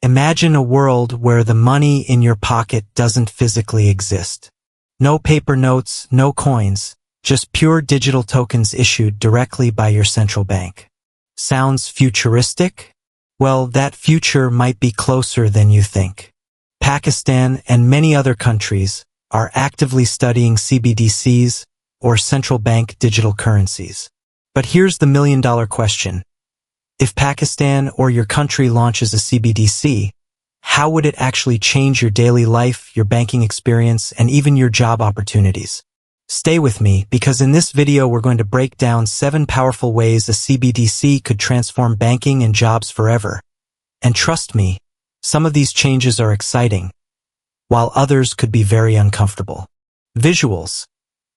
Imagine a world where the money in your pocket doesn't physically exist. No paper notes, no coins, just pure digital tokens issued directly by your central bank. Sounds futuristic? Well, that future might be closer than you think. Pakistan and many other countries are actively studying CBDCs, or central bank digital currencies. But here's the million-dollar question. If Pakistan or your country launches a CBDC, how would it actually change your daily life, your banking experience, and even your job opportunities? Stay with me, because in this video we're going to break down 7 powerful ways a CBDC could transform banking and jobs forever. And trust me, some of these changes are exciting, while others could be very uncomfortable. Visuals.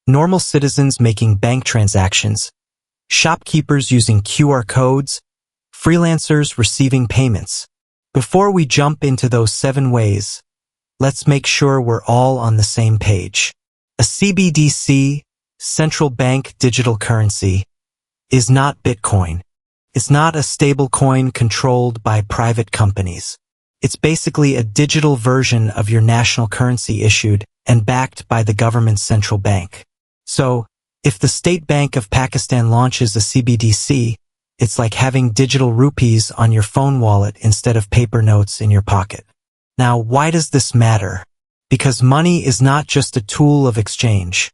Normal citizens making bank transactions, shopkeepers using QR codes, freelancers receiving payments. Before we jump into those 7 ways, let's make sure we're all on the same page. A CBDC, central bank digital currency, is not Bitcoin. It's not a stablecoin controlled by private companies. It's basically a digital version of your national currency issued and backed by the government's central bank. So, if the State Bank of Pakistan launches a CBDC, it's like having digital rupees on your phone wallet instead of paper notes in your pocket. Now, why does this matter? Because money is not just a tool of exchange.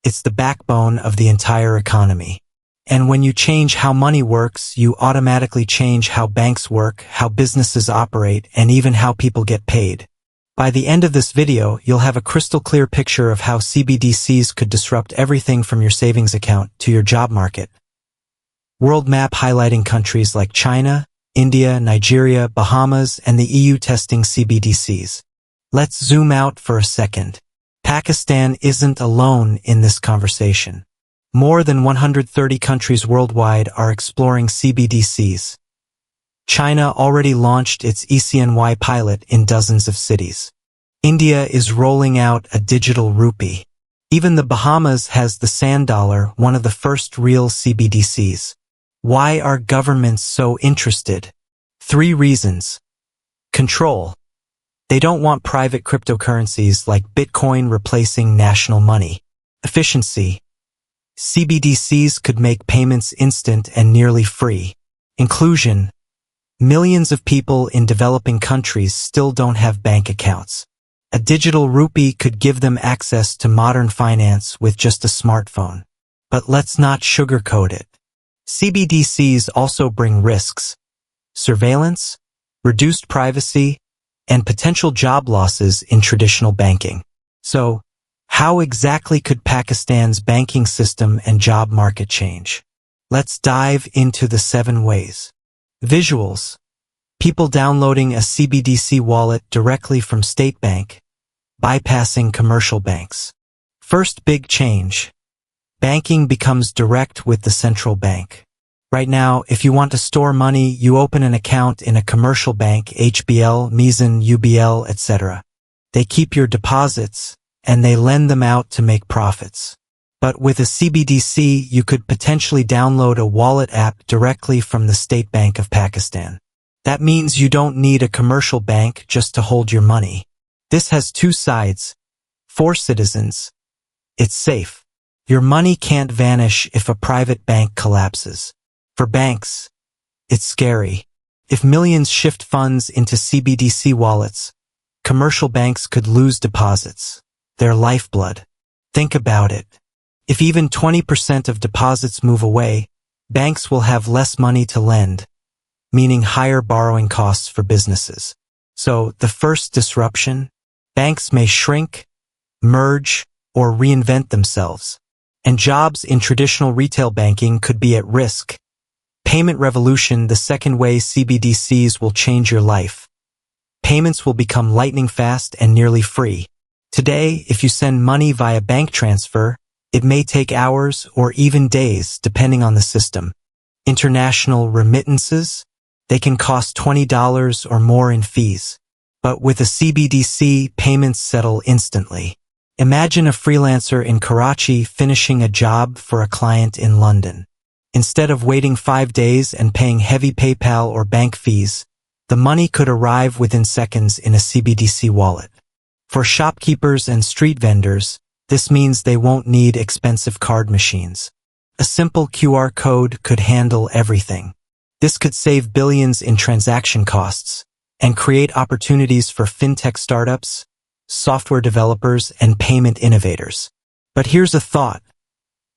It's the backbone of the entire economy. And when you change how money works, you automatically change how banks work, how businesses operate, and even how people get paid. By the end of this video, you'll have a crystal clear picture of how CBDCs could disrupt everything from your savings account to your job market. World map highlighting countries like China, India, Nigeria, Bahamas, and the EU testing CBDCs. Let's zoom out for a second. Pakistan isn't alone in this conversation. More than 130 countries worldwide are exploring CBDCs. China already launched its ECNY pilot in dozens of cities. India is rolling out a digital rupee. Even the Bahamas has the sand dollar, one of the first real CBDCs. Why are governments so interested? 3 reasons. Control. They don't want private cryptocurrencies like Bitcoin replacing national money. Efficiency. CBDCs could make payments instant and nearly free. Inclusion. Millions of people in developing countries still don't have bank accounts. A digital rupee could give them access to modern finance with just a smartphone. But let's not sugarcoat it. CBDCs also bring risks. Surveillance, reduced privacy, and potential job losses in traditional banking. So, how exactly could Pakistan's banking system and job market change? Let's dive into the 7 ways. Visuals. People downloading a CBDC wallet directly from State Bank, bypassing commercial banks. First big change. Banking becomes direct with the central bank. Right now, if you want to store money, you open an account in a commercial bank, HBL, Mizan, UBL, etc. They keep your deposits, and they lend them out to make profits. But with a CBDC, you could potentially download a wallet app directly from the State Bank of Pakistan. That means you don't need a commercial bank just to hold your money. This has 2 sides. For citizens, it's safe. Your money can't vanish if a private bank collapses. For banks, it's scary. If millions shift funds into CBDC wallets, commercial banks could lose deposits, their lifeblood. Think about it. If even 20% of deposits move away, banks will have less money to lend, meaning higher borrowing costs for businesses. So, the first disruption, banks may shrink, merge, or reinvent themselves. And jobs in traditional retail banking could be at risk. Payment revolution, the second way CBDCs will change your life. Payments will become lightning fast and nearly free. Today, if you send money via bank transfer, it may take hours or even days, depending on the system. International remittances, they can cost $20 or more in fees. But with a CBDC, payments settle instantly. Imagine a freelancer in Karachi finishing a job for a client in London. Instead of waiting 5 days and paying heavy PayPal or bank fees, The money could arrive within seconds in a CBDC wallet. For shopkeepers and street vendors, this means they won't need expensive card machines. A simple QR code could handle everything. This could save billions in transaction costs and create opportunities for fintech startups, software developers, and payment innovators. But here's a thought.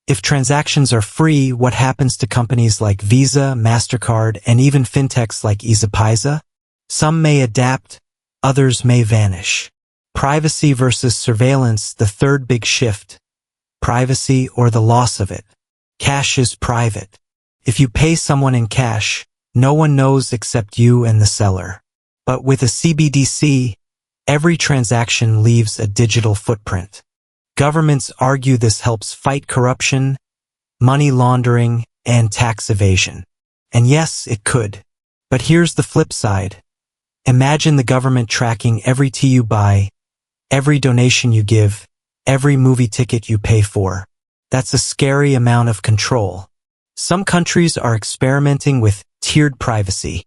If transactions are free, what happens to companies like Visa, MasterCard, and even fintechs like EasyPaisa? Some may adapt, others may vanish. Privacy versus surveillance, the third big shift. Privacy or the loss of it. Cash is private. If you pay someone in cash, no one knows except you and the seller. But with a CBDC, every transaction leaves a digital footprint. Governments argue this helps fight corruption, money laundering, and tax evasion. And yes, it could. But here's the flip side. Imagine the government tracking every tea you buy, every donation you give, every movie ticket you pay for. That's a scary amount of control. Some countries are experimenting with tiered privacy.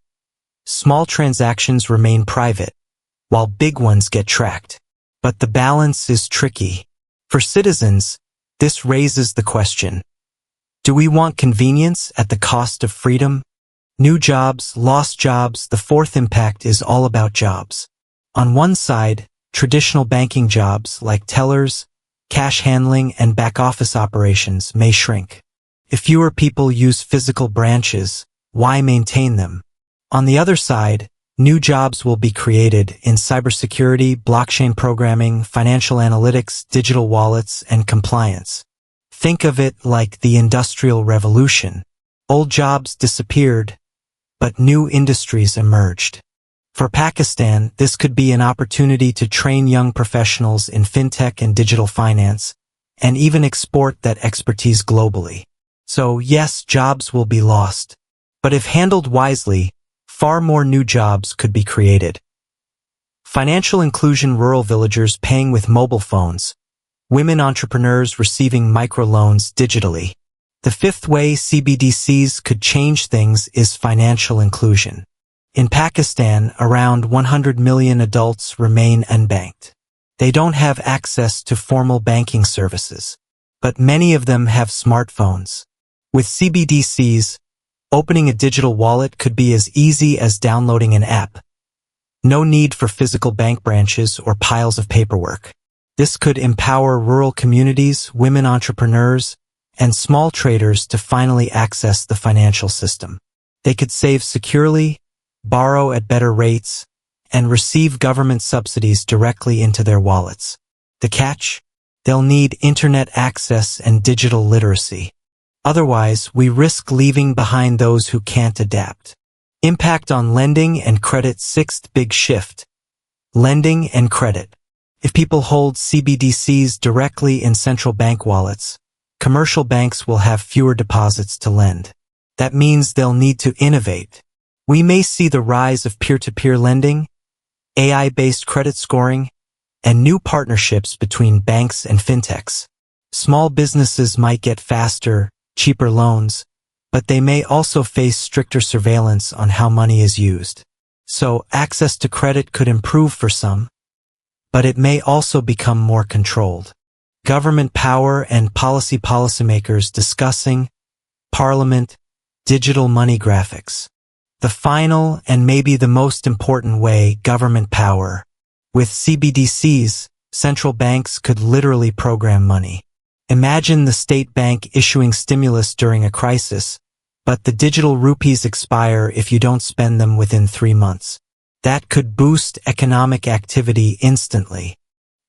Small transactions remain private, while big ones get tracked. But the balance is tricky. For citizens, this raises the question. Do we want convenience at the cost of freedom? New jobs, lost jobs, the fourth impact is all about jobs. On one side, traditional banking jobs like tellers, cash handling, and back-office operations may shrink. If fewer people use physical branches, why maintain them? On the other side, new jobs will be created in cybersecurity, blockchain programming, financial analytics, digital wallets, and compliance. Think of it like the Industrial Revolution. Old jobs disappeared, but new industries emerged. For Pakistan, this could be an opportunity to train young professionals in fintech and digital finance, and even export that expertise globally. So yes, jobs will be lost. But if handled wisely, far more new jobs could be created. Financial inclusion, rural villagers paying with mobile phones, women entrepreneurs receiving microloans digitally. The fifth way CBDCs could change things is financial inclusion. In Pakistan, around 100 million adults remain unbanked. They don't have access to formal banking services, but many of them have smartphones. With CBDCs, opening a digital wallet could be as easy as downloading an app. No need for physical bank branches or piles of paperwork. This could empower rural communities, women entrepreneurs, and small traders to finally access the financial system. They could save securely, borrow at better rates, and receive government subsidies directly into their wallets. The catch? They'll need internet access and digital literacy. Otherwise, we risk leaving behind those who can't adapt. Impact on lending and credit, sixth big shift. Lending and credit. If people hold CBDCs directly in central bank wallets, commercial banks will have fewer deposits to lend. That means they'll need to innovate. We may see the rise of peer-to-peer lending, AI-based credit scoring, and new partnerships between banks and fintechs. Small businesses might get faster, cheaper loans, but they may also face stricter surveillance on how money is used. So access to credit could improve for some, but it may also become more controlled. Government power and policymakers discussing, Parliament, digital money graphics. The final and maybe the most important way, government power. With CBDCs, central banks could literally program money. Imagine the state bank issuing stimulus during a crisis, but the digital rupees expire if you don't spend them within 3 months. That could boost economic activity instantly.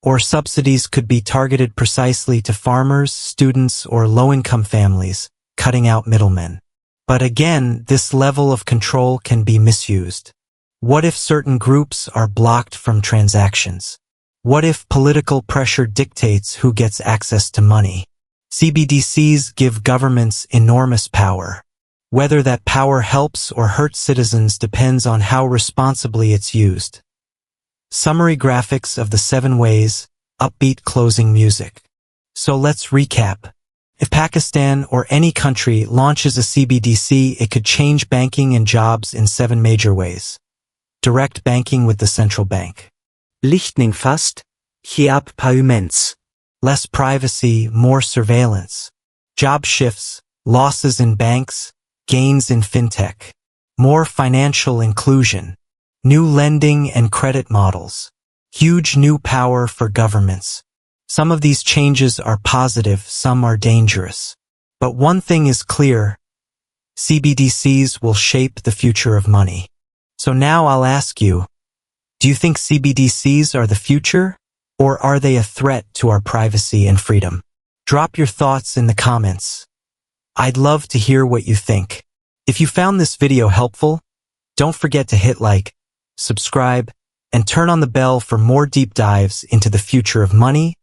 Or subsidies could be targeted precisely to farmers, students, or low-income families, cutting out middlemen. But again, this level of control can be misused. What if certain groups are blocked from transactions? What if political pressure dictates who gets access to money? CBDCs give governments enormous power. Whether that power helps or hurts citizens depends on how responsibly it's used. Summary graphics of the 7 ways, upbeat closing music. So let's recap. If Pakistan or any country launches a CBDC, it could change banking and jobs in 7 major ways. direct banking with the central bank. Lichtning fast, hiap payments. Less privacy, more surveillance. Job shifts, losses in banks, gains in fintech. More financial inclusion. New lending and credit models. Huge new power for governments. Some of these changes are positive, some are dangerous. But one thing is clear. CBDCs will shape the future of money. So now I'll ask you, do you think CBDCs are the future, or are they a threat to our privacy and freedom? Drop your thoughts in the comments. I'd love to hear what you think. If you found this video helpful, don't forget to hit like, subscribe, and turn on the bell for more deep dives into the future of money,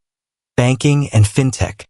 banking, and fintech.